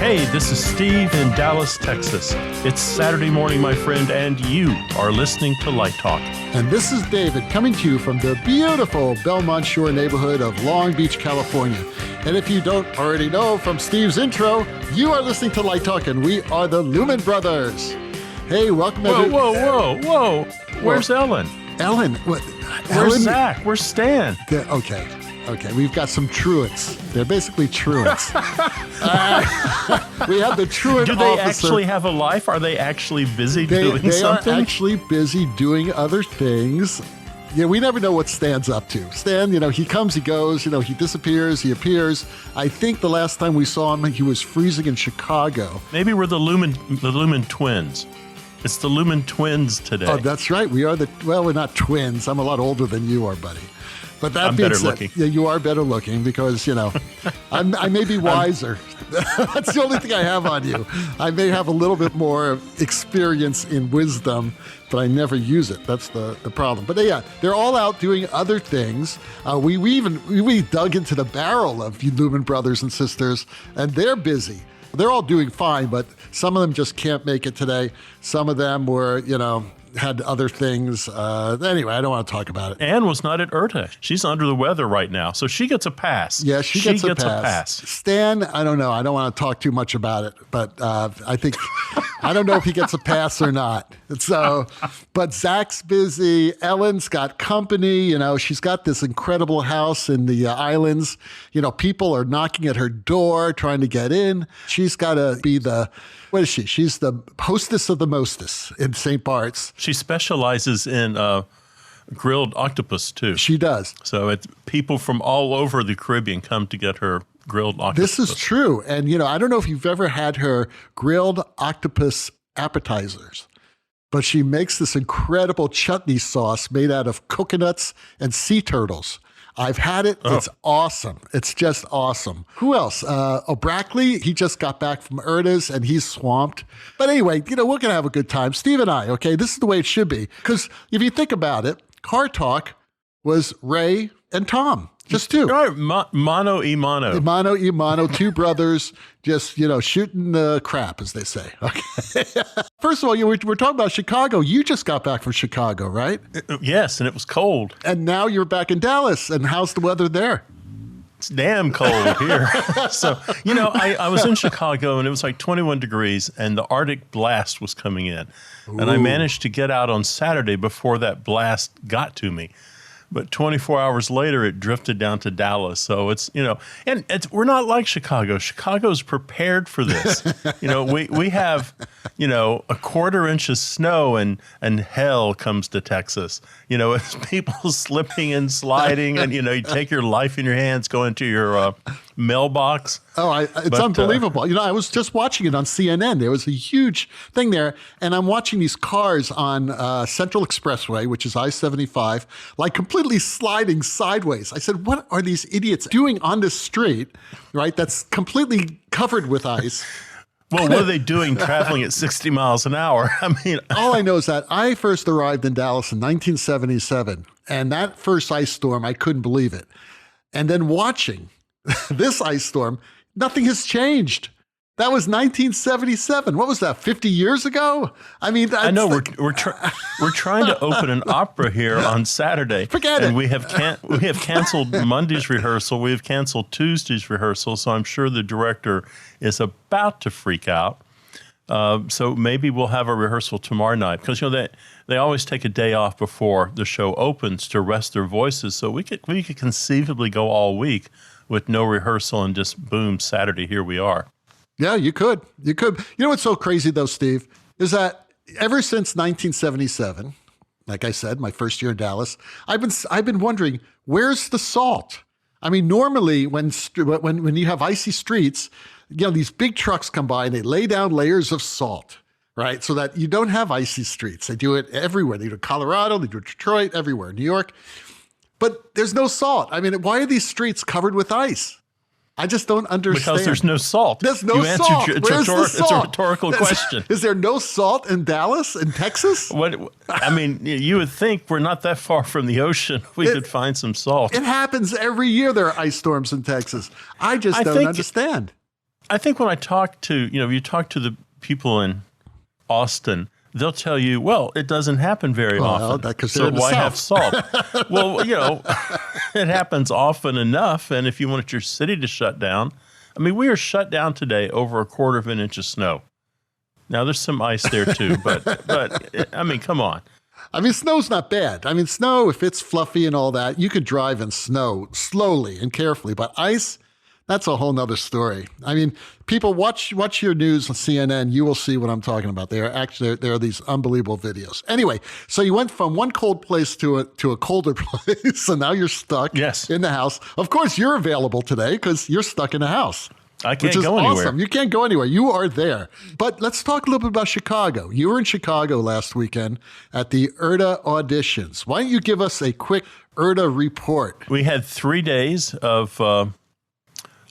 Hey, this is Steve in Dallas, Texas. It's Saturday morning, my friend, and you are listening to Light Talk. And this is David coming to you from the beautiful Belmont Shore neighborhood of Long Beach, California. And if you don't already know from Steve's intro, you are listening to Light Talk, and we are the Lumen Brothers. Hey, welcome. Whoa. Where's Ellen? Ellen? What? Where's Zach? Where's Stan? Okay, we've got some truants. They're basically truants. We have the truant Do they officer. actually have a life? Are they actually busy doing something? They are actually busy doing other things. Yeah, we never know what Stan's up to. Stan, he comes, he goes, he disappears, he appears. I think the last time we saw him, he was freezing in Chicago. Maybe we're the Lumen twins. It's the Lumen twins today. Oh, that's right. We're not twins. I'm a lot older than you are, buddy. But that I'm being better said, looking. Yeah, you are better looking because, I may be wiser. That's the only thing I have on you. I may have a little bit more experience in wisdom, but I never use it. That's the problem. But yeah, they're all out doing other things. We dug into the barrel of you Lumen brothers and sisters, and they're busy. They're all doing fine, but some of them just can't make it today. Some of them were, had other things. Anyway, I don't want to talk about it. Anne was not at URTA. She's under the weather right now, so she gets a pass. Yeah, she gets a pass. Stan, I don't know. I don't want to talk too much about it, but I think I don't know if he gets a pass or not. So, but Zach's busy. Ellen's got company. She's got this incredible house in the islands. People are knocking at her door trying to get in. She's got to be what is she? She's the hostess of the mostess in St. Bart's. She specializes in grilled octopus, too. She does. So people from all over the Caribbean come to get her grilled octopus. This is true. And, I don't know if you've ever had her grilled octopus appetizers, but she makes this incredible chutney sauce made out of coconuts and sea turtles. I've had it. Oh. It's awesome. It's just awesome. Who else? Brackley, he just got back from URTA's and he's swamped. But anyway, we're going to have a good time. Steve and I, okay? This is the way it should be. Because if you think about it, Car Talk was Ray and Tom. Just two. Right, mano y mano. Mano y mano, two brothers just, shooting the crap, as they say. Okay. First of all, we're talking about Chicago. You just got back from Chicago, right? Yes, and it was cold. And now you're back in Dallas. And how's the weather there? It's damn cold here. So, I was in Chicago and it was like 21 degrees and the Arctic blast was coming in. Ooh. And I managed to get out on Saturday before that blast got to me. But 24 hours later, it drifted down to Dallas. So we're not like Chicago. Chicago's prepared for this. We have, a quarter inch of snow and hell comes to Texas. It's people slipping and sliding and, you take your life in your hands, go into your mailbox. It's unbelievable. I was just watching it on CNN. There was a huge thing there. And I'm watching these cars on Central Expressway, which is I-75, like completely sliding sideways. I said, what are these idiots doing on this street, right, that's completely covered with ice? Well, what are they doing traveling at 60 miles an hour? All I know is that I first arrived in Dallas in 1977. And that first ice storm, I couldn't believe it. And then watching this ice storm, nothing has changed. That was 1977. What was that, 50 years ago? I know we're trying to open an opera here on Saturday. Forget it. And we have canceled Monday's rehearsal. We have canceled Tuesday's rehearsal. So I'm sure the director is about to freak out. So maybe we'll have a rehearsal tomorrow night because they always take a day off before the show opens to rest their voices. So we could conceivably go all week with no rehearsal and just boom, Saturday, here we are. Yeah, you could. You know what's so crazy though, Steve, is that ever since 1977, like I said, my first year in Dallas, I've been wondering, where's the salt? Normally when you have icy streets, these big trucks come by and they lay down layers of salt, right? So that you don't have icy streets. They do it everywhere. They do it in Colorado, they do it in Detroit, everywhere, New York. But there's no salt. Why are these streets covered with ice? I just don't understand. Because there's no salt. There's no salt. It's a rhetorical question. Is there no salt in Dallas, in Texas? You would think we're not that far from the ocean. We could find some salt. It happens every year. There are ice storms in Texas. I just don't understand. I think when I talk to, you talk to the people in Austin, they'll tell you, well, it doesn't happen very often. So why have salt? Well, it happens often enough. And if you want your city to shut down, I mean, we are shut down today over a quarter of an inch of snow. Now, there's some ice there too, but I mean, come on. I mean, snow's not bad. I mean, snow, if it's fluffy and all that, you could drive in snow slowly and carefully. But ice, that's a whole nother story. I mean, people watch your news on CNN. You will see what I'm talking about. There are these unbelievable videos. Anyway, so you went from one cold place to a colder place, so now you're stuck in the house. Of course, you're available today because you're stuck in the house. I can't go go anywhere. Awesome. You can't go anywhere. You are there. But let's talk a little bit about Chicago. You were in Chicago last weekend at the URTA auditions. Why don't you give us a quick URTA report? We had 3 days of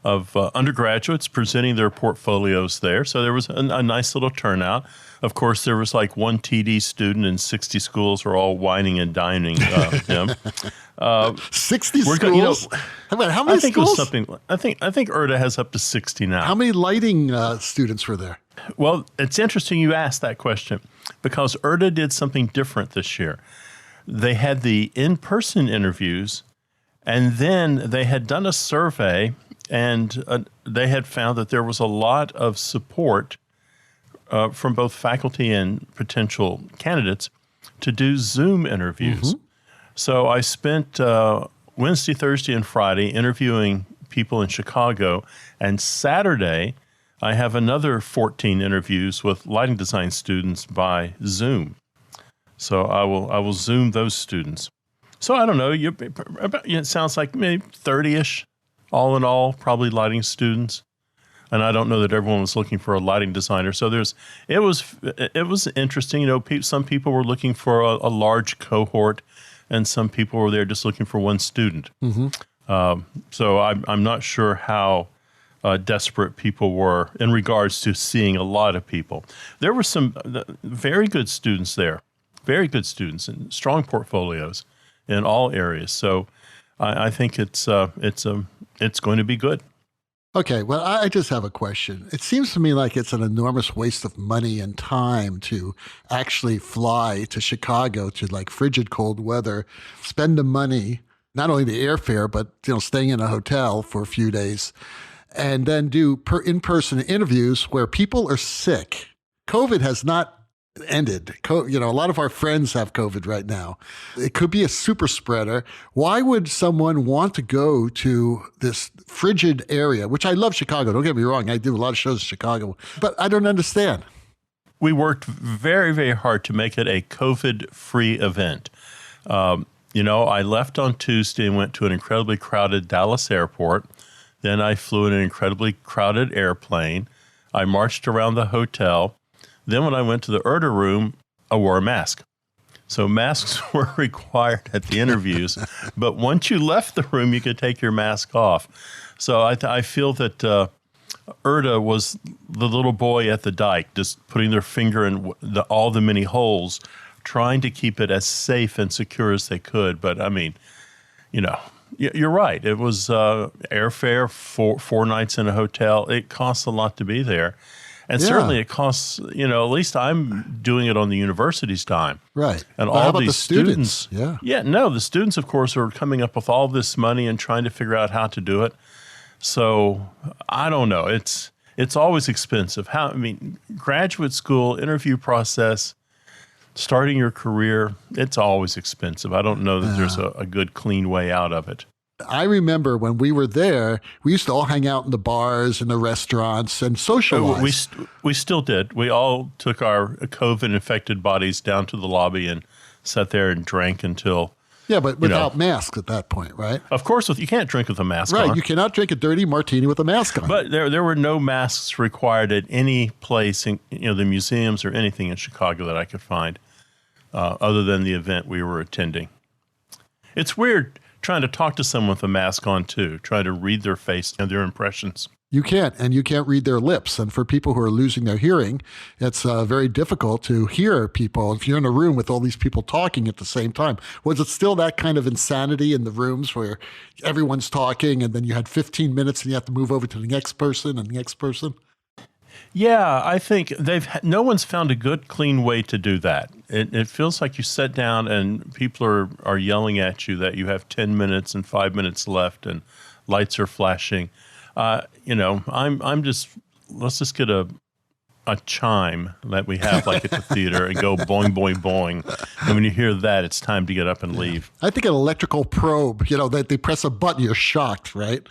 undergraduates presenting their portfolios there. So there was a nice little turnout. Of course, there was like one TD student and 60 schools were all whining and dining him. 60 schools? How many schools? It was something. I think URTA has up to 60 now. How many lighting students were there? Well, it's interesting you asked that question because URTA did something different this year. They had the in-person interviews, and then they had done a survey, and they had found that there was a lot of support from both faculty and potential candidates to do Zoom interviews. Mm-hmm. So I spent Wednesday, Thursday, and Friday interviewing people in Chicago, and Saturday I have another 14 interviews with lighting design students by Zoom. So I will Zoom those students. So I don't know, it sounds like maybe 30-ish, all in all, probably lighting students. And I don't know that everyone was looking for a lighting designer. So it was interesting. Some people were looking for a large cohort, and some people were there just looking for one student. Mm-hmm. So I'm not sure how desperate people were in regards to seeing a lot of people. There were some very good students there, very good students and strong portfolios in all areas. So I think it's going to be good. Okay, well, I just have a question. It seems to me like it's an enormous waste of money and time to actually fly to Chicago to like frigid cold weather, spend the money, not only the airfare, but staying in a hotel for a few days, and then do in-person interviews where people are sick. COVID has not ended. A lot of our friends have COVID right now. It could be a super spreader. Why would someone want to go to this frigid area, which I love Chicago. Don't get me wrong. I do a lot of shows in Chicago, but I don't understand. We worked very, very hard to make it a COVID-free event. I left on Tuesday and went to an incredibly crowded Dallas airport. Then I flew in an incredibly crowded airplane. I marched around the hotel. Then when I went to the URTA room, I wore a mask. So masks were required at the interviews. But once you left the room, you could take your mask off. So I feel that URTA was the little boy at the dike, just putting their finger in all the many holes, trying to keep it as safe and secure as they could. But, I mean, you're right. It was airfare, four nights in a hotel. It costs a lot to be there. And certainly it costs, at least I'm doing it on the university's time. Right. And well, all how about these the students? The students, of course, are coming up with all this money and trying to figure out how to do it. So I don't know. It's always expensive. Graduate school, interview process, starting your career, it's always expensive. I don't know that there's a good, clean way out of it. I remember when we were there, we used to all hang out in the bars and the restaurants and socialize. We still did. We all took our COVID-infected bodies down to the lobby and sat there and drank until... Yeah, but without masks at that point, right? Of course, you can't drink with a mask on. Right, you cannot drink a dirty martini with a mask on. But there were no masks required at any place, in the museums or anything in Chicago that I could find, other than the event we were attending. It's weird trying to talk to someone with a mask on, too, trying to read their face and their impressions. You can't, and you can't read their lips. And for people who are losing their hearing, it's very difficult to hear people if you're in a room with all these people talking at the same time. Was it still that kind of insanity in the rooms where everyone's talking and then you had 15 minutes and you have to move over to the next person and the next person? Yeah, I think no one's found a good, clean way to do that. It feels like you sit down and people are yelling at you that you have 10 minutes and 5 minutes left and lights are flashing. Let's just get a chime that we have like at the theater and go boing, boing, boing. And when you hear that, it's time to get up and leave. I think an electrical probe, that they press a button, you're shocked, right?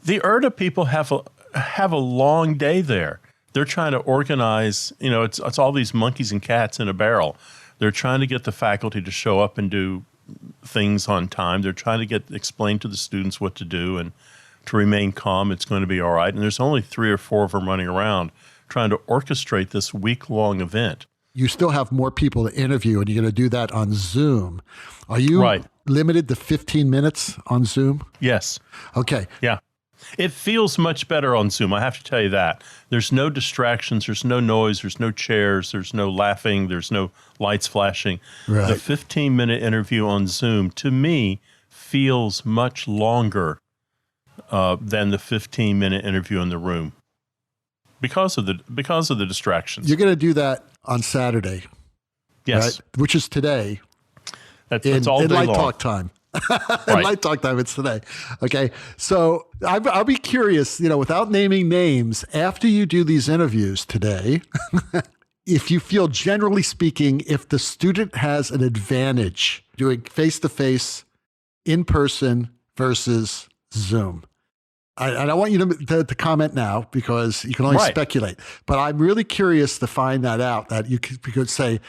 The URTA people have a long day there. They're trying to organize, it's all these monkeys and cats in a barrel. They're trying to get the faculty to show up and do things on time. They're trying to explain to the students what to do and to remain calm. It's going to be all right. And there's only 3 or 4 of them running around trying to orchestrate this week-long event. You still have more people to interview, and you're going to do that on Zoom. Are you limited to 15 minutes on Zoom? Yes. Okay. Yeah. It feels much better on Zoom, I have to tell you that. There's no distractions, there's no noise, there's no chairs, there's no laughing, there's no lights flashing. Right. The 15-minute interview on Zoom, to me, feels much longer than the 15-minute interview in the room because of the distractions. You're going to do that on Saturday. Yes. Right? Which is today. That's all day long. In Light Talk time. Light Talk time, it's today. Okay. So I'll be curious, without naming names, after you do these interviews today, if you feel, generally speaking, if the student has an advantage doing face-to-face, in-person versus Zoom. I want you to comment now because you can only speculate. But I'm really curious to find that out, that you could say,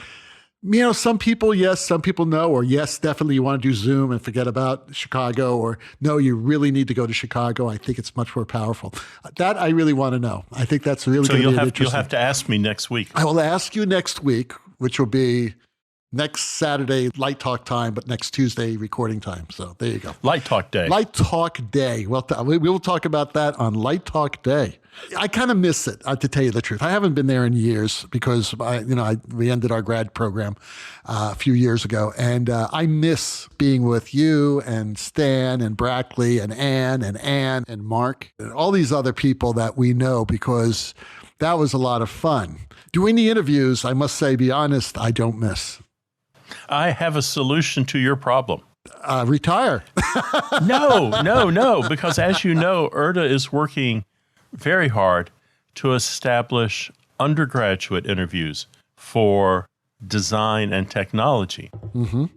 some people yes, some people no, or yes, definitely you want to do Zoom and forget about Chicago, or no, you really need to go to Chicago. I think it's much more powerful. That I really want to know. I think that's really going to be interesting. You'll have to ask me next week. I will ask you next week, which will be next Saturday, Light Talk time, but next Tuesday, recording time. So there you go. Light Talk Day. Light Talk Day. Well, we will talk about that on Light Talk Day. I kind of miss it, to tell you the truth. I haven't been there in years because we ended our grad program a few years ago, and I miss being with you and Stan and Brackley and Ann and Mark and all these other people that we know, because that was a lot of fun. Doing the interviews, I must say, be honest, I don't miss. I have a solution to your problem. Retire. No, because as you know, URTA is working very hard to establish undergraduate interviews for design and technology. Mm-hmm.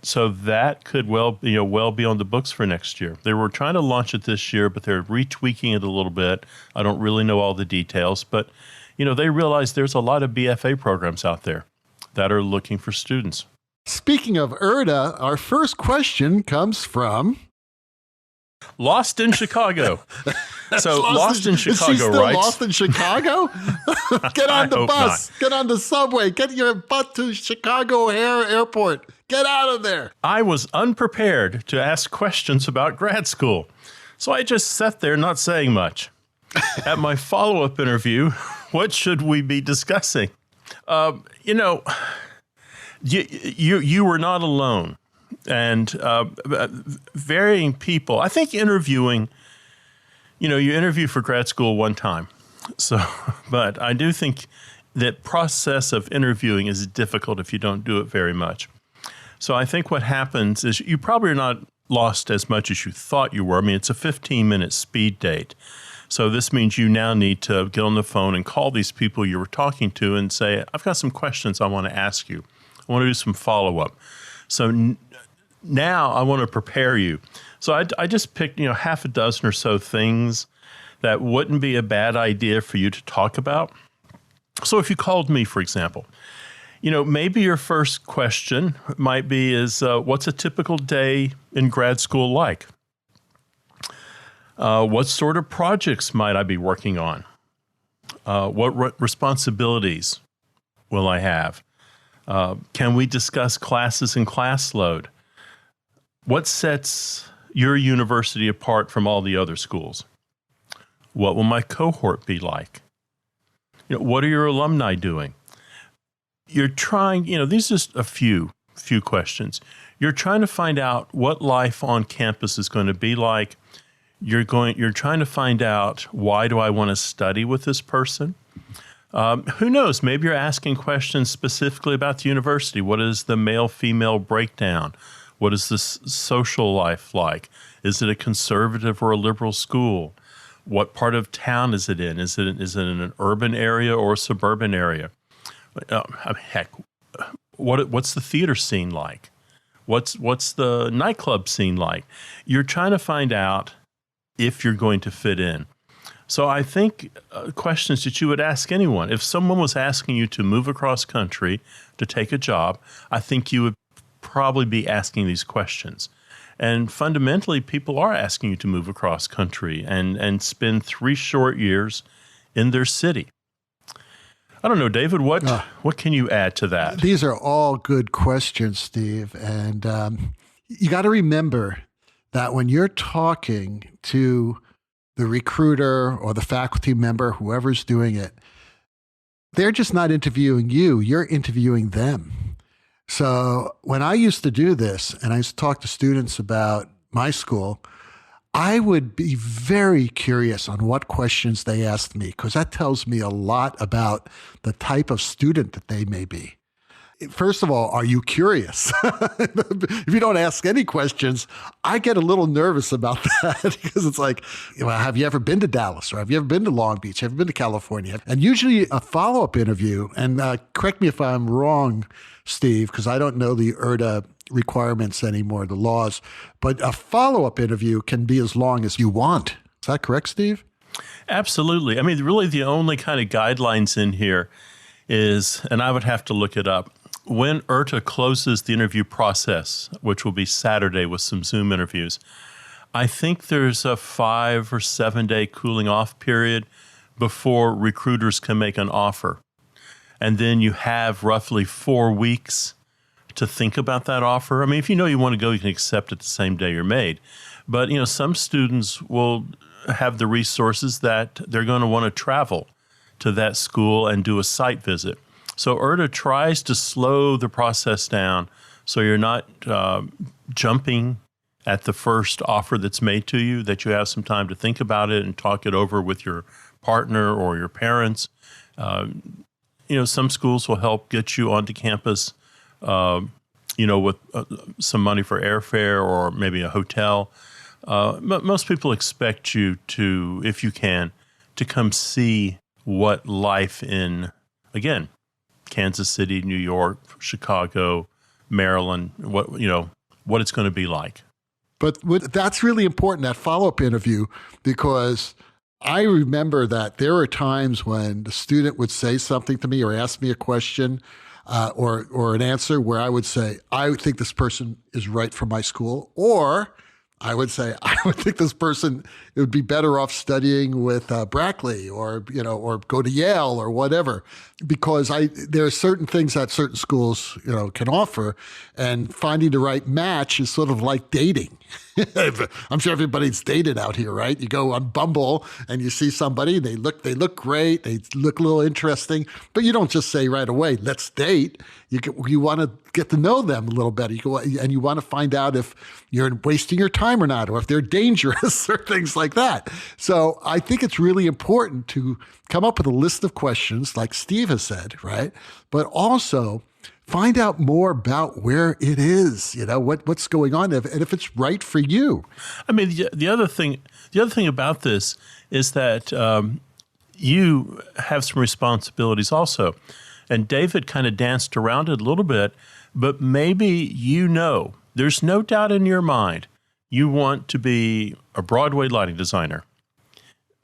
So that could well be on the books for next year. They were trying to launch it this year, but they're retweaking it a little bit. I don't really know all the details, but they realize there's a lot of BFA programs out there that are looking for students. Speaking of URTA, our first question comes from Lost in Chicago. So Lost in Chicago, is she still writes, lost in Chicago? Get on the bus. Not. Get on the subway. Get your butt to Chicago O'Hare Airport. Get out of there. I was unprepared to ask questions about grad school, so I just sat there not saying much. At my follow-up interview, what should we be discussing? You were not alone. And varying people, I think interviewing, you interview for grad school one time. So, but I do think that process of interviewing is difficult if you don't do it very much. So I think what happens is you probably are not lost as much as you thought you were. I mean, it's a 15-minute speed date. So this means you now need to get on the phone and call these people you were talking to and say, I've got some questions I want to ask you. I want to do some follow-up. So now I want to prepare you. So I just picked, half a dozen or so things that wouldn't be a bad idea for you to talk about. So if you called me, for example, maybe your first question might be what's a typical day in grad school like? What sort of projects might I be working on? What responsibilities will I have? Can we discuss classes and class load? What sets your university apart from all the other schools? What will my cohort be like? What are your alumni doing? You're trying, these are just a few questions. You're trying to find out what life on campus is going to be like. You're trying to find out, why do I want to study with this person? Who knows? Maybe you're asking questions specifically about the university. What is the male-female breakdown? What is the social life like? Is it a conservative or a liberal school? What part of town is it in? Is it in an urban area or a suburban area? Heck, what's the theater scene like? What's the nightclub scene like? You're trying to find out if you're going to fit in. So I think questions that you would ask anyone. If someone was asking you to move across country to take a job, I think you would probably be asking these questions. And fundamentally, people are asking you to move across country and spend 3 short years in their city. I don't know, David, what can you add to that? These are all good questions, Steve. And you got to remember that when you're talking to the recruiter or the faculty member, whoever's doing it, they're just not interviewing you. You're interviewing them. So when I used to do this and I used to talk to students about my school, I would be very curious on what questions they asked me, because that tells me a lot about the type of student that they may be. First of all, are you curious? If you don't ask any questions, I get a little nervous about that because it's like, have you ever been to Dallas, or have you ever been to Long Beach? Have you been to California? And usually a follow-up interview, and correct me if I'm wrong, Steve, because I don't know the URTA requirements anymore, the laws, but a follow-up interview can be as long as you want. Is that correct, Steve? Absolutely. I mean, really the only kind of guidelines in here is, and I would have to look it up, when URTA closes the interview process, which will be Saturday with some Zoom interviews, I think there's a 5 or 7 day cooling off period before recruiters can make an offer. And then you have roughly 4 weeks to think about that offer. I mean, if you know you want to go, you can accept it the same day you're made. But, some students will have the resources that they're going to want to travel to that school and do a site visit. So URTA tries to slow the process down so you're not jumping at the first offer that's made to you, that you have some time to think about it and talk it over with your partner or your parents. Some schools will help get you onto campus, with some money for airfare or maybe a hotel. Most people expect you to, if you can, to come see what life in, again, Kansas City, New York, Chicago, Maryland, what it's going to be like. But that's really important, that follow-up interview, because I remember that there were times when the student would say something to me or ask me a question or an answer where I would say, I think this person is right for my school, or I would say, I would think this person, it would be better off studying with Brackley or go to Yale or whatever, because there are certain things that certain schools, can offer, and finding the right match is sort of like dating. I'm sure everybody's dated out here, right? You go on Bumble and you see somebody, they look great, they look a little interesting, but you don't just say right away, let's date. You want to get to know them a little better. And you want to find out if you're wasting your time or not, or if they're dangerous or things like that. So I think it's really important to come up with a list of questions, like Steve has said, right? But also find out more about where it is, what's going on, and if it's right for you. I mean, the other thing about this is that you have some responsibilities also. And David kind of danced around it a little bit, but maybe there's no doubt in your mind you want to be a Broadway lighting designer.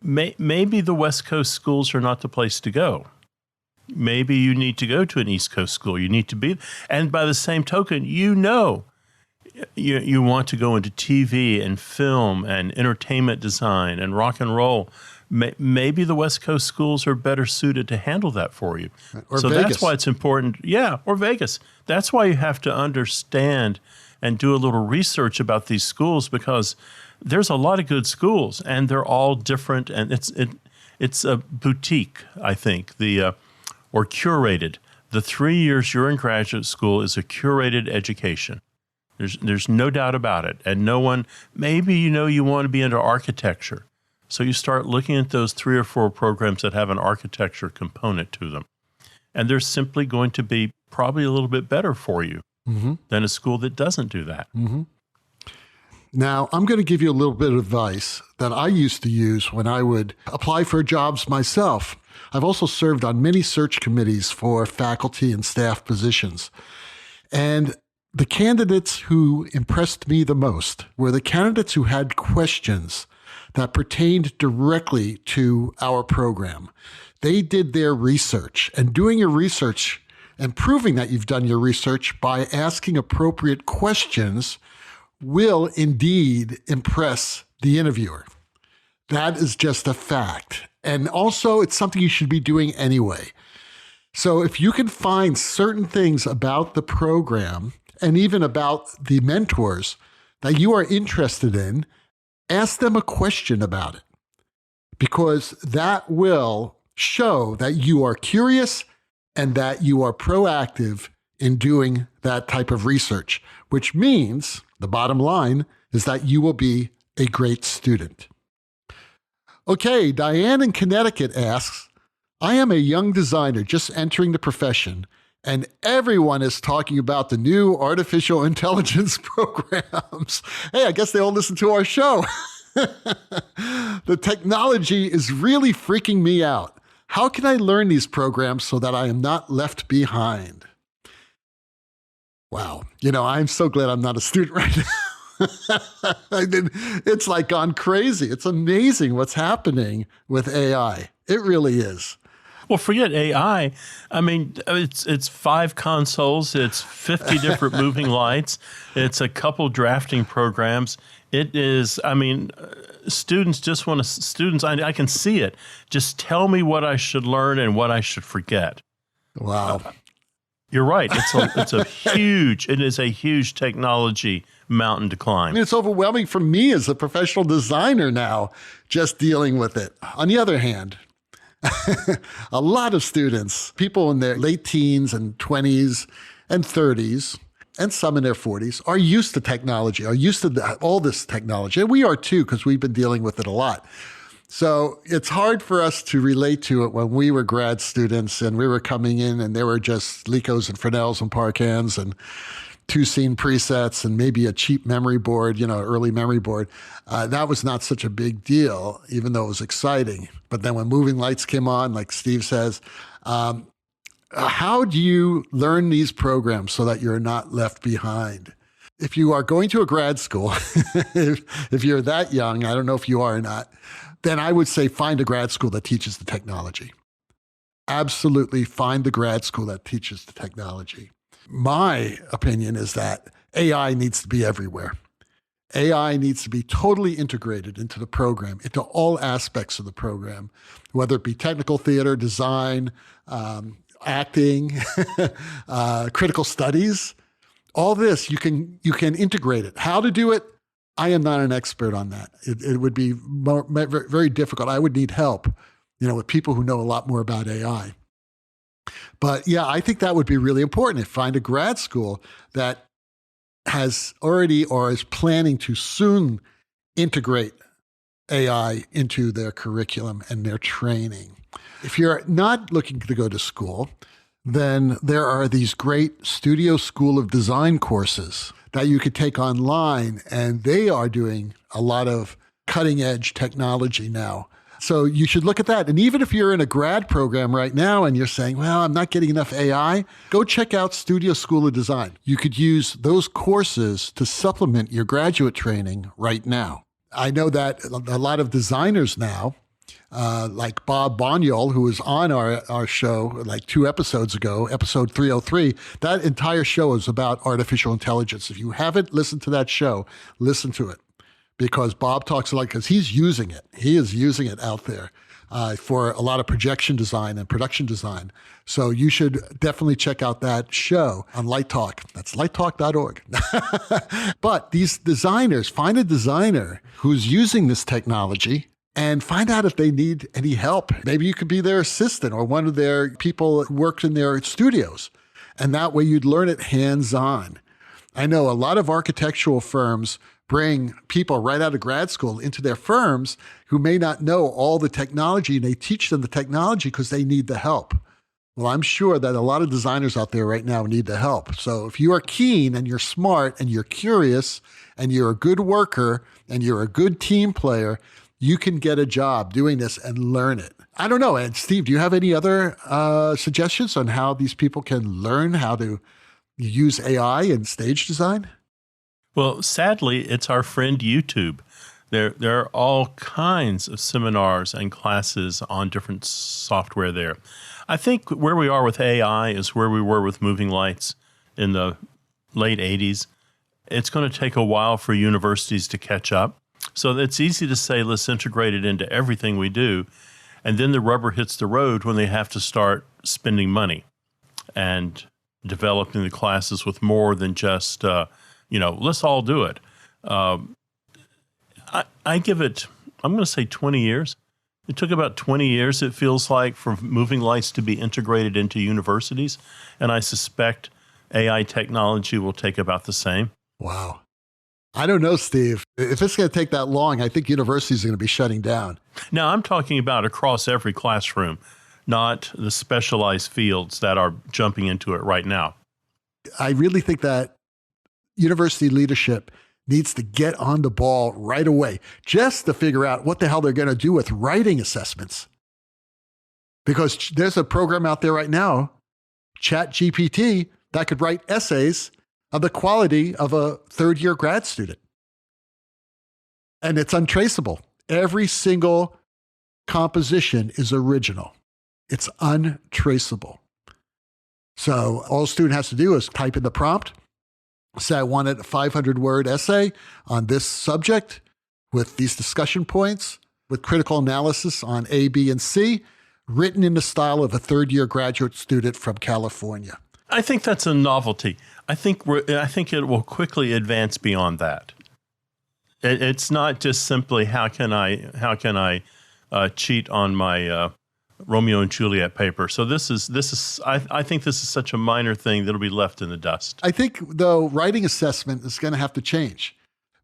Maybe the West Coast schools are not the place to go. Maybe you need to go to an East Coast school. You need to be, and by the same token, you want to go into TV and film and entertainment design and rock and roll. Maybe the West Coast schools are better suited to handle that for you. Or so Vegas. That's why it's important. Yeah, or Vegas. That's why you have to understand and do a little research about these schools, because there's a lot of good schools and they're all different, and it's a boutique, I think, or curated. The 3 years you're in graduate school is a curated education. There's no doubt about it. And no one, maybe you want to be into architecture. So you start looking at those 3 or 4 programs that have an architecture component to them. And they're simply going to be probably a little bit better for you than a school that doesn't do that. Now, I'm going to give you a little bit of advice that I used to use when I would apply for jobs myself. I've also served on many search committees for faculty and staff positions. And the candidates who impressed me the most were the candidates who had questions that pertained directly to our program. They did their research, and doing your research and proving that you've done your research by asking appropriate questions will indeed impress the interviewer. That is just a fact. And also, it's something you should be doing anyway. So if you can find certain things about the program and even about the mentors that you are interested in, ask them a question about it, because that will show that you are curious and that you are proactive in doing that type of research, which means the bottom line is that you will be a great student. Okay, Diane in Connecticut asks, I am a young designer just entering the profession, and everyone is talking about the new artificial intelligence programs. Hey, I guess they all listen to our show. The technology is really freaking me out. How can I learn these programs so that I am not left behind? Wow. I'm so glad I'm not a student right now. It's like gone crazy. It's amazing what's happening with AI. It really is. Well, forget AI. I mean, it's 5 consoles. It's 50 different moving lights. It's a couple drafting programs. It is, students just want to, I can see it. Just tell me what I should learn and what I should forget. Wow. You're right. It is a huge technology mountain to climb. It's overwhelming for me as a professional designer now, just dealing with it. On the other hand, a lot of students, people in their late teens and 20s and 30s, and some in their 40s, are used to technology, are used to all this technology. And we are too, because we've been dealing with it a lot. So it's hard for us to relate to it when we were grad students and we were coming in and there were just Licos and Fresnels and Parkans and 2-scene presets and maybe a cheap memory board, early memory board. That was not such a big deal, even though it was exciting. But then when moving lights came on, like Steve says, how do you learn these programs so that you're not left behind? If you are going to a grad school, if you're that young, I don't know if you are or not, then I would say find a grad school that teaches the technology. Absolutely find the grad school that teaches the technology. My opinion is that AI needs to be everywhere. AI needs to be totally integrated into the program, into all aspects of the program, whether it be technical theater, design, acting, critical studies. All this, you can integrate it. How to do it, I am not an expert on that. It would be very difficult. I would need help, with people who know a lot more about AI. But yeah, I think that would be really important. To find a grad school that has already or is planning to soon integrate AI into their curriculum and their training. If you're not looking to go to school, then there are these great Studio School of Design courses that you could take online, and they are doing a lot of cutting edge technology now. So you should look at that. And even if you're in a grad program right now and you're saying, well, I'm not getting enough AI, go check out Studio School of Design. You could use those courses to supplement your graduate training right now. I know that a lot of designers now, like Bob Bonyol, who was on our show like 2 episodes ago, episode 303, that entire show is about artificial intelligence. If you haven't listened to that show, listen to it. Because Bob talks a lot, because he's using it. He is using it out there. for a lot of projection design and production design. So you should definitely check out that show on Light Talk. That's lighttalk.org. But these designers, find a designer who's using this technology and find out if they need any help. Maybe you could be their assistant or one of their people who worked in their studios. And that way you'd learn it hands-on. I know a lot of architectural firms bring people right out of grad school into their firms who may not know all the technology, and they teach them the technology because they need the help. Well, I'm sure that a lot of designers out there right now need the help. So if you are keen and you're smart and you're curious and you're a good worker and you're a good team player, you can get a job doing this and learn it. I don't know. And Steve, do you have any other suggestions on how these people can learn how to use AI in stage design? Well, sadly, it's our friend YouTube. There are all kinds of seminars and classes on different software there. I think where we are with AI is where we were with moving lights in the late 80s. It's going to take a while for universities to catch up. So it's easy to say, let's integrate it into everything we do. And then the rubber hits the road when they have to start spending money and developing the classes with more than just, let's all do it. I give it, I'm going to say 20 years. It took about 20 years, it feels like, for moving lights to be integrated into universities. And I suspect AI technology will take about the same. Wow. I don't know, Steve. If it's going to take that long, I think universities are going to be shutting down. Now, I'm talking about across every classroom, not the specialized fields that are jumping into it right now. I really think that university leadership needs to get on the ball right away just to figure out what the hell they're going to do with writing assessments. Because there's a program out there right now, ChatGPT, that could write essays of the quality of a third-year grad student. And it's untraceable. Every single composition is original. It's untraceable. So all a student has to do is type in the prompt, say I wanted a 500-word essay on this subject with these discussion points, with critical analysis on A, B, and C, written in the style of a third-year graduate student from California. I think that's a novelty. I think it will quickly advance beyond that. It's not just simply how can I cheat on my Romeo and Juliet paper. So this is I think this is such a minor thing that'll be left in the dust. I think, though, writing assessment is going to have to change.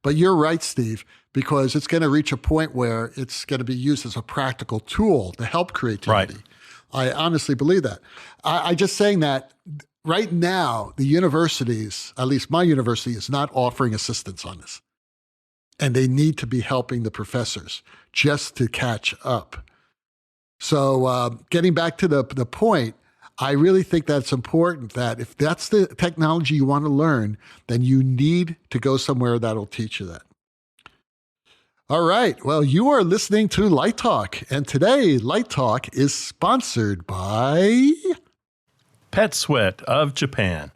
But you're right, Steve, because it's going to reach a point where it's going to be used as a practical tool to help creativity. Right. I honestly believe that. I just saying that right now, the universities, at least my university, is not offering assistance on this. And they need to be helping the professors just to catch up. So getting back to the point, I really think that's important that if that's the technology you want to learn, then you need to go somewhere that'll teach you that. All right. Well, you are listening to Light Talk, and today Light Talk is sponsored by Pet Sweat of Japan.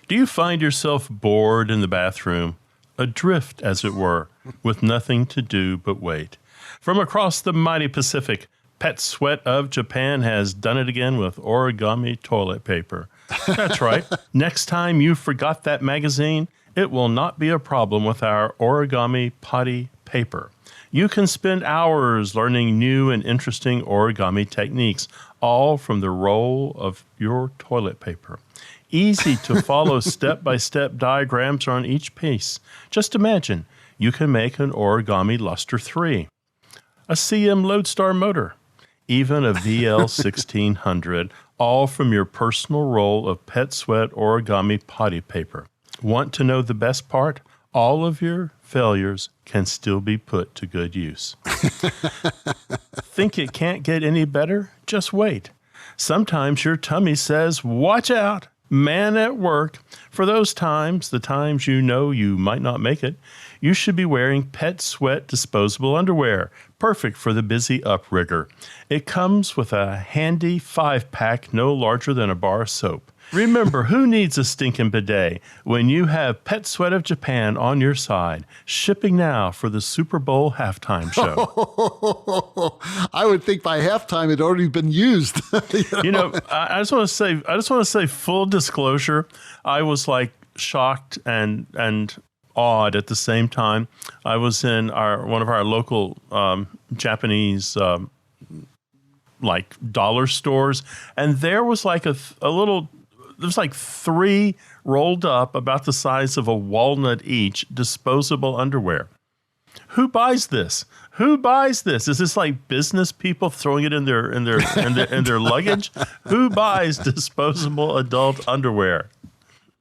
Do you find yourself bored in the bathroom, adrift, as it were, with nothing to do but wait? From across the mighty Pacific, Pet Sweat of Japan has done it again with origami toilet paper. That's right. Next time you forgot that magazine, it will not be a problem with our origami potty paper. You can spend hours learning new and interesting origami techniques, all from the roll of your toilet paper. Easy to follow step-by-step diagrams on each piece. Just imagine, you can make an origami luster 3, a CM Lodestar motor, even a VL1600, all from your personal roll of Pet Sweat origami potty paper. Want to know the best part? All of your failures can still be put to good use. Think it can't get any better? Just wait. Sometimes your tummy says, watch out, man at work. For those times, the times you know you might not make it, you should be wearing Pet Sweat disposable underwear, perfect for the busy uprigger. It comes with a handy 5-pack no larger than a bar of soap. Remember, who needs a stinking bidet when you have Pet Sweat of Japan on your side, shipping now for the Super Bowl halftime show? I would think by halftime it had already been used. I just want to say, full disclosure, I was like shocked and awed at the same time. I was in one of our local Japanese like dollar stores, and there was like there's like 3 rolled up about the size of a walnut each disposable underwear. Who buys this? Who buys this? Is this like business people throwing it in their luggage? Who buys disposable adult underwear?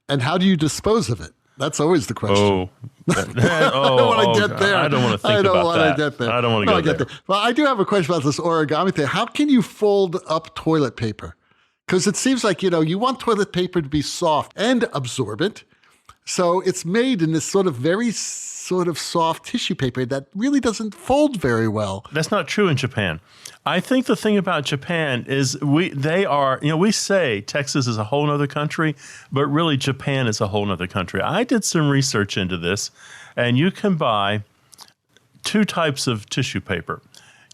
And how do you dispose of it? That's always the question. I don't want to get there. I don't want to think about that. I don't want to get there. I don't want to go there. Well, I do have a question about this origami thing. How can you fold up toilet paper? Because it seems like, you want toilet paper to be soft and absorbent. So it's made in this very soft tissue paper that really doesn't fold very well. That's not true in Japan. I think the thing about Japan is we say Texas is a whole nother country, but really Japan is a whole nother country. I did some research into this, and you can buy 2 types of tissue paper.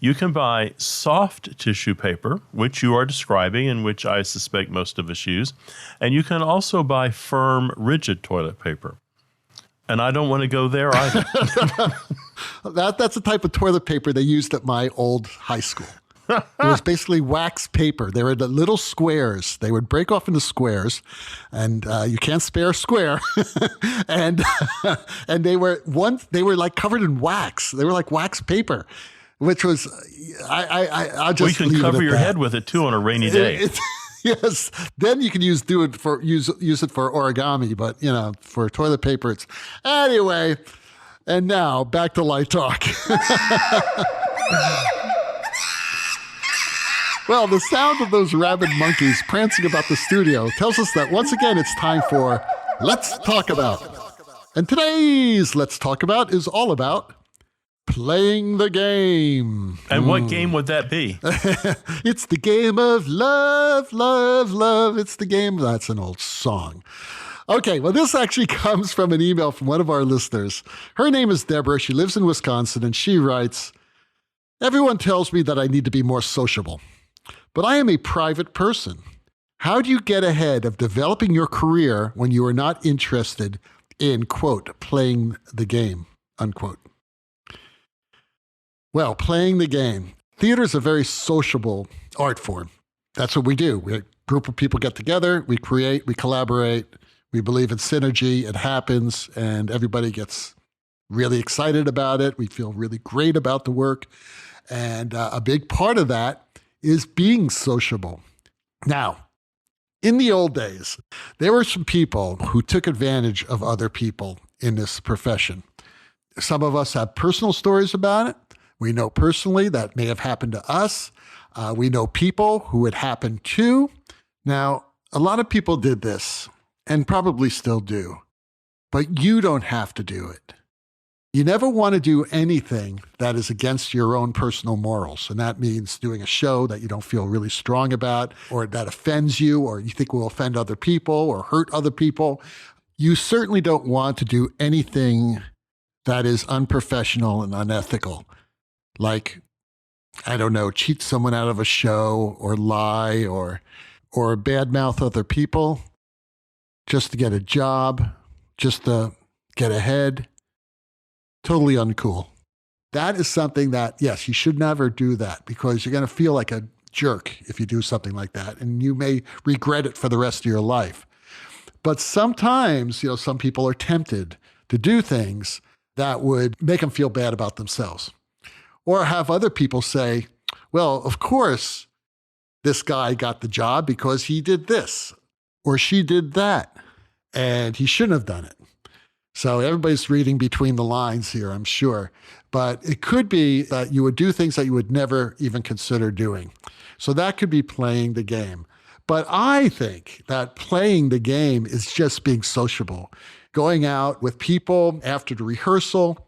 You can buy soft tissue paper, which you are describing and which I suspect most of us use. And you can also buy firm, rigid toilet paper. And I don't want to go there either. That's the type of toilet paper they used at my old high school. It was basically wax paper. They were the little squares. They would break off into squares, and you can't spare a square. and they were like covered in wax. They were like wax paper. Which was, I just you can cover your head with it too on a rainy day. Yes, then you can use it for origami, but for toilet paper, it's anyway. And now back to Light Talk. Well, the sound of those rabid monkeys prancing about the studio tells us that once again it's time for Let's Talk About. And today's Let's Talk About is all about playing the game. And what game would that be? It's the game of love, love, love. It's the game. That's an old song. Okay, well, this actually comes from an email from one of our listeners. Her name is Deborah. She lives in Wisconsin, and she writes, "Everyone tells me that I need to be more sociable, but I am a private person. How do you get ahead of developing your career when you are not interested in, quote, playing the game, unquote?" Well, playing the game. Theater is a very sociable art form. That's what we do. A group of people get together, we create, we collaborate, we believe in synergy, it happens, and everybody gets really excited about it. We feel really great about the work. And a big part of that is being sociable. Now, in the old days, there were some people who took advantage of other people in this profession. Some of us have personal stories about it. We know personally that may have happened to us. We know people who it happened to. Now, a lot of people did this and probably still do, but you don't have to do it. You never want to do anything that is against your own personal morals. And that means doing a show that you don't feel really strong about, or that offends you, or you think will offend other people or hurt other people. You certainly don't want to do anything that is unprofessional and unethical. Like, I don't know, cheat someone out of a show or lie or badmouth other people just to get a job, just to get ahead. Totally uncool. That is something that, yes, you should never do that because you're going to feel like a jerk if you do something like that, and you may regret it for the rest of your life. But sometimes, some people are tempted to do things that would make them feel bad about themselves. Or have other people say, well, of course, this guy got the job because he did this or she did that, and he shouldn't have done it. So everybody's reading between the lines here, I'm sure. But it could be that you would do things that you would never even consider doing. So that could be playing the game. But I think that playing the game is just being sociable. Going out with people after the rehearsal,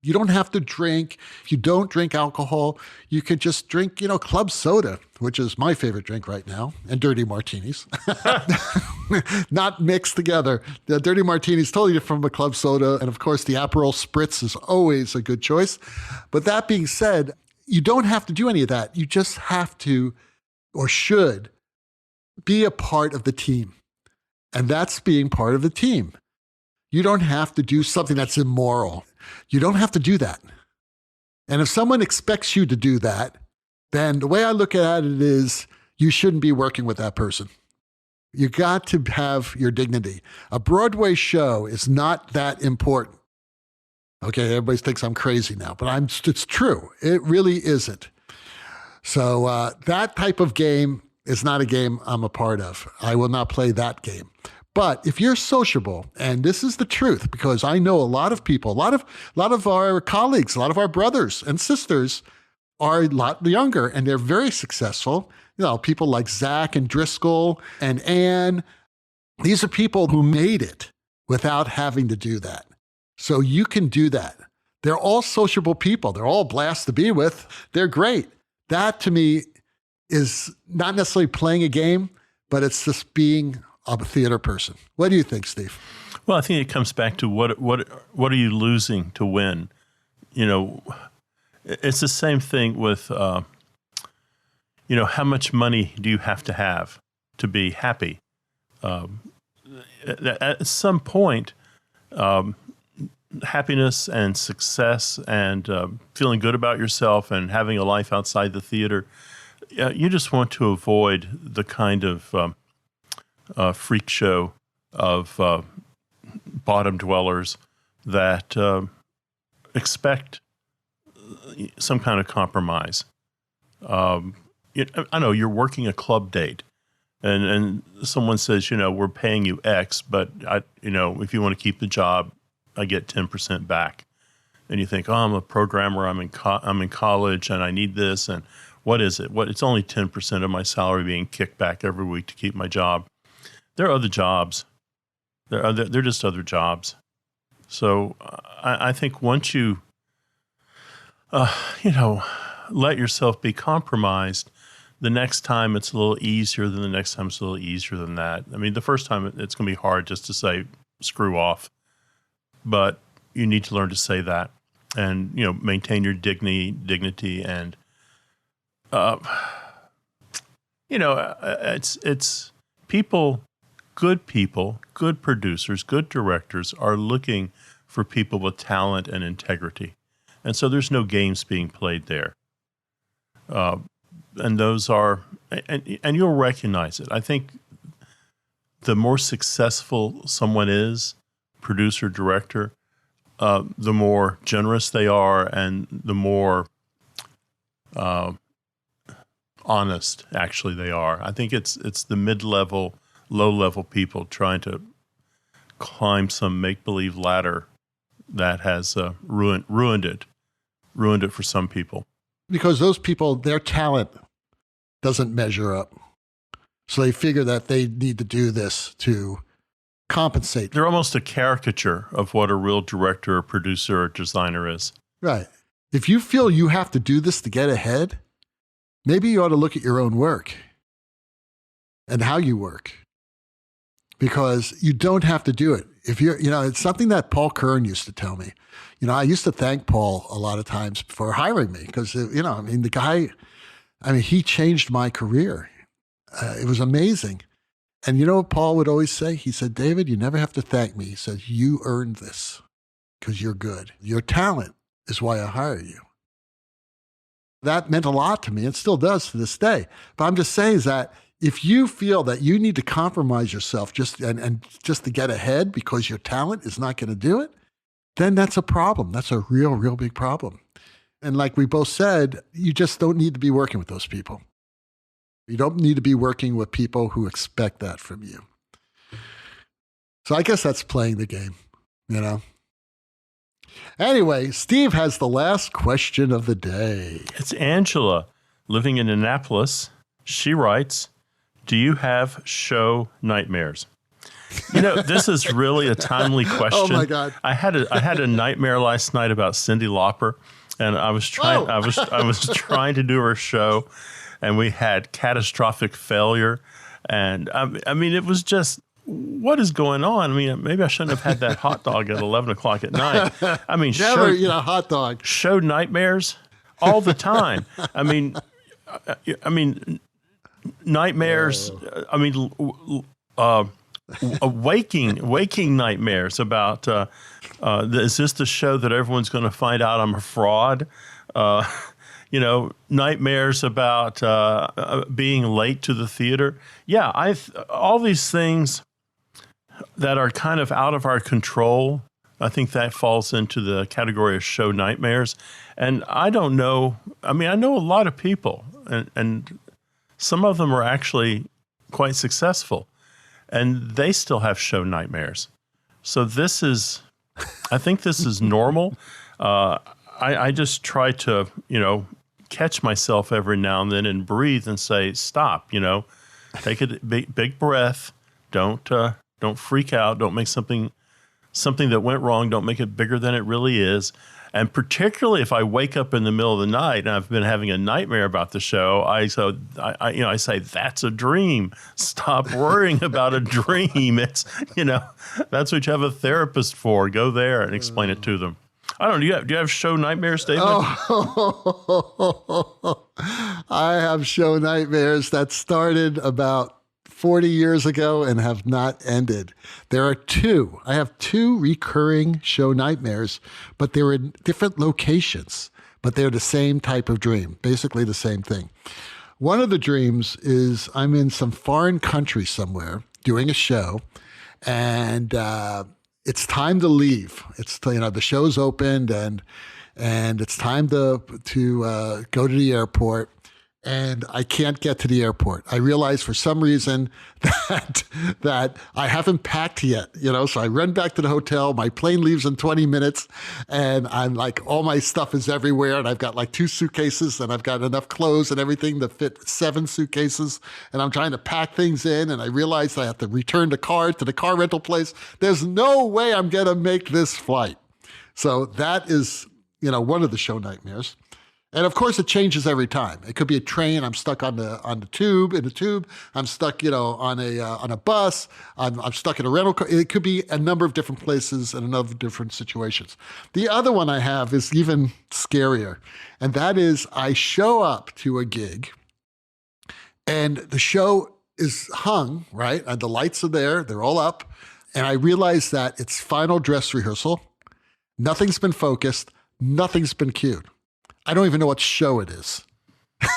You don't have to drink. If you don't drink alcohol, you could just drink, club soda, which is my favorite drink right now, and dirty martinis. Not mixed together. The dirty martini is totally different from a club soda. And of course, the Aperol Spritz is always a good choice. But that being said, you don't have to do any of that. You just have to, or should, be a part of the team. And that's being part of the team. You don't have to do something that's immoral. You don't have to do that. And if someone expects you to do that, then the way I look at it is you shouldn't be working with that person. You got to have your dignity. A Broadway show is not that important. Okay, everybody thinks I'm crazy now, but it's true. It really isn't. So that type of game is not a game I'm a part of. I will not play that game. But if you're sociable, and this is the truth, because I know a lot of people, a lot of our colleagues, a lot of our brothers and sisters are a lot younger, and they're very successful. People like Zach and Driscoll and Ann. These are people who made it without having to do that. So you can do that. They're all sociable people. They're all a blast to be with. They're great. That to me is not necessarily playing a game, but it's just being a theater person. What do you think, Steve? Well, I think it comes back to what are you losing to win? It's the same thing with, how much money do you have to be happy? At some point, happiness and success and feeling good about yourself and having a life outside the theater, you just want to avoid the kind of freak show of bottom dwellers that expect some kind of compromise. I know you're working a club date, and someone says, we're paying you X, but if you want to keep the job, I get 10% back. And you think, I'm a programmer, I'm in college, and I need this, and what is it? It's only 10% of my salary being kicked back every week to keep my job. There are other jobs. They're just other jobs. So I think once you, let yourself be compromised, the next time it's a little easier than the next time it's a little easier than that. I mean, the first time it's going to be hard just to say, screw off. But you need to learn to say that and, maintain your dignity and, it's people, good producers, good directors are looking for people with talent and integrity. And so there's no games being played there. And those are, and you'll recognize it. I think the more successful someone is, producer, director, the more generous they are and the more honest, actually, they are. I think it's the mid-level, low-level people trying to climb some make-believe ladder that has ruined it for some people. Because those people, their talent doesn't measure up. So they figure that they need to do this to compensate. They're almost a caricature of what a real director or producer or designer is. Right. If you feel you have to do this to get ahead, maybe you ought to look at your own work and how you work, because you don't have to do it. If you're, it's something that Paul Kern used to tell me. I used to thank Paul a lot of times for hiring me because, the guy, he changed my career. It was amazing. And you know what Paul would always say? He said, David, you never have to thank me. He said, you earned this because you're good. Your talent is why I hire you. That meant a lot to me. It still does to this day. But I'm just saying is that if you feel that you need to compromise yourself just to get ahead because your talent is not going to do it, then that's a problem. That's a real, real big problem. And like we both said, you just don't need to be working with those people. You don't need to be working with people who expect that from you. So I guess that's playing the game, Anyway, Steve has the last question of the day. It's Angela, living in Annapolis. She writes, do you have show nightmares? This is really a timely question. Oh my God! I had a nightmare last night about Cyndi Lauper, and I was trying trying to do her show, and we had catastrophic failure, and I mean it was just, what is going on? I mean, maybe I shouldn't have had that hot dog at 11 o'clock at night. I mean, Never eat a hot dog. Show nightmares all the time. I mean, nightmares. I mean, waking nightmares about. Is this the show that everyone's going to find out I'm a fraud? Nightmares about being late to the theater. Yeah, all these things that are kind of out of our control. I think that falls into the category of show nightmares. And I don't know. I mean, I know a lot of people, and some of them are actually quite successful, and they still have show nightmares. So I think this is normal. I just try to, catch myself every now and then and breathe and say, stop, take a big breath. Don't freak out. Don't make something that went wrong. Don't make it bigger than it really is. And particularly if I wake up in the middle of the night and I've been having a nightmare about the show, I say, that's a dream. Stop worrying about a dream. It's, that's what you have a therapist for. Go there and explain it to them. I don't know. Do you have show nightmares, David? Oh, I have show nightmares that started about 40 years ago and have not ended. I have two recurring show nightmares, but they're in different locations, but they're the same type of dream, basically the same thing. One of the dreams is I'm in some foreign country somewhere doing a show, and it's time to leave. It's, the show's opened and it's time to go to the airport. And I can't get to the airport. I realize for some reason that I haven't packed yet, so I run back to the hotel. My plane leaves in 20 minutes and I'm like, all my stuff is everywhere. And I've got like 2 suitcases and I've got enough clothes and everything to fit 7 suitcases. And I'm trying to pack things in. And I realize I have to return the car to the car rental place. There's no way I'm going to make this flight. So that is, one of the show nightmares. And of course, it changes every time. It could be a train. I'm stuck on the tube. In a tube. I'm stuck, on a bus. I'm stuck in a rental car. It could be a number of different places and a number of different situations. The other one I have is even scarier, and that is I show up to a gig, and the show is hung right, and the lights are there. They're all up, and I realize that it's final dress rehearsal. Nothing's been focused. Nothing's been cued. I don't even know what show it is.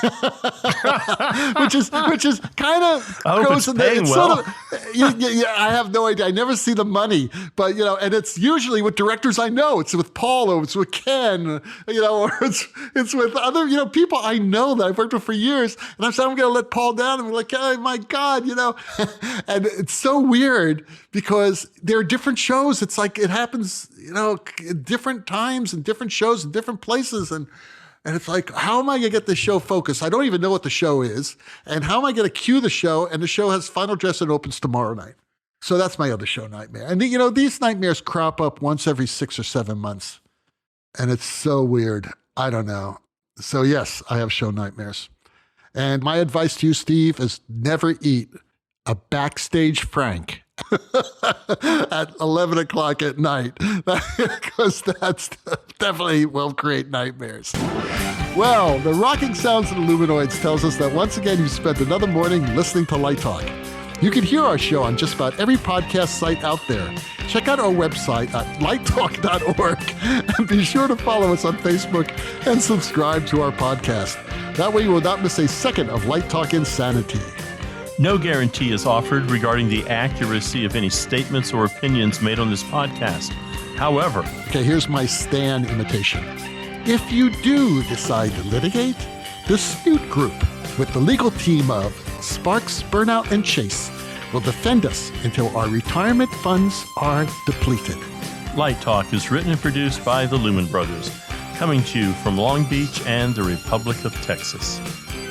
which is kind of goes in there. It's well. Sort of, I have no idea. I never see the money, but and it's usually with directors I know. It's with Paul, or it's with Ken, or it's with other people I know that I've worked with for years. And I'm saying I'm going to let Paul down, and we're like, oh my God, and it's so weird because there are different shows. It's like it happens, at different times and different shows in different places, and it's like, how am I going to get the show focused? I don't even know what the show is. And how am I going to cue the show? And the show has final dress and opens tomorrow night. So that's my other show nightmare. And these nightmares crop up once every 6 or 7 months. And it's so weird. I don't know. So yes, I have show nightmares. And my advice to you, Steve, is never eat a backstage Frank at 11 o'clock at night, because that's definitely will create nightmares. Well, the rocking sounds of the Luminoids tells us that once again you've spent another morning listening to Light Talk. You can hear our show on just about every podcast site out there. Check out our website at lighttalk.org and be sure to follow us on Facebook and subscribe to our podcast. That way you will not miss a second of Light Talk insanity. No guarantee is offered regarding the accuracy of any statements or opinions made on this podcast. However, okay, here's my Stan imitation. If you do decide to litigate, the Snoot Group, with the legal team of Sparks, Burnout, and Chase, will defend us until our retirement funds are depleted. Light Talk is written and produced by the Lumen Brothers, coming to you from Long Beach and the Republic of Texas.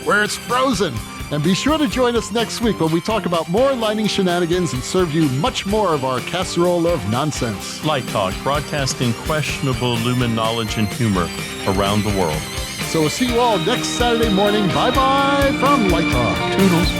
Where it's frozen, And be sure to join us next week when we talk about more lighting shenanigans and serve you much more of our casserole of nonsense. Light Talk, broadcasting questionable Lumen knowledge and humor around the world. So we'll see you all next Saturday morning. Bye-bye from Light Talk. Toodles.